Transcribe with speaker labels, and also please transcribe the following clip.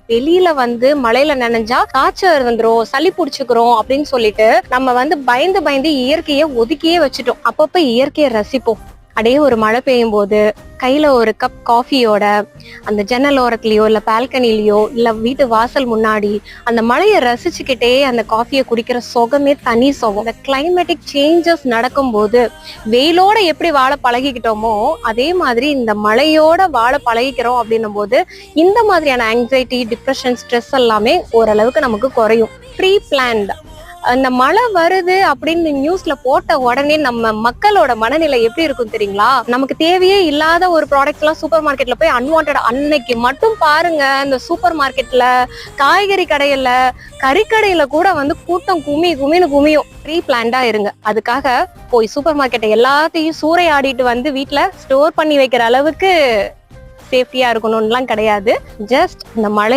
Speaker 1: வெளியில மழையில நனைஞ்சா காய்ச்சல் வந்துரும், சளி புடிச்சுக்கிறோம் அப்படின்னு சொல்லிட்டு நம்ம பயந்து பயந்து இயற்கையை ஒதுக்கியே வச்சுட்டோம். அப்பப்ப இயற்கையை ரசிப்போம். அப்படியே ஒரு மழை பெய்யும் போது கையில ஒரு கப் காஃபியோட அந்த ஜன்னல் ஓரத்துலயோ இல்ல பால்கனிலயோ இல்ல வீட்டு வாசல் முன்னாடி அந்த மழையை ரசிச்சுக்கிட்டே அந்த காஃபியை குடிக்கிற சுகமே தனி சுகம். இந்த கிளைமேட்டிக் சேஞ்சஸ் நடக்கும்போது வெயிலோட எப்படி வாழ பழகிக்கிட்டோமோ அதே மாதிரி இந்த மழையோட வாழ பழகிக்கிறோம் அப்படின்னும் போது இந்த மாதிரியான ஆங்ஸைட்டி, டிப்ரெஷன், ஸ்ட்ரெஸ் எல்லாமே ஓரளவுக்கு நமக்கு குறையும். ப்ரீ பிளான்ட் அந்த மழை வருது அப்படின்னு நியூஸ்ல போட்ட உடனே நம்ம மக்களோட மனநிலை எப்படி இருக்கும் தெரியுங்களா? நமக்கு தேவையே இல்லாத ஒரு ப்ராடக்ட் எல்லாம் சூப்பர் மார்க்கெட்ல போய் அன்வான்டட் அன்னைக்கு மட்டும் பாருங்க, இந்த சூப்பர் மார்க்கெட்ல, காய்கறி கடையில, கறிக்கடையில கூட கூட்டம் குமியும். ப்ரீ பிளான்டா இருங்க. அதுக்காக போய் சூப்பர் மார்க்கெட்டை எல்லாத்தையும் சூறையாடிட்டு வீட்டுல ஸ்டோர் பண்ணி வைக்கிற அளவுக்கு சேஃப்டியா இருக்கணும்லாம் கிடையாது. ஜஸ்ட் இந்த மழை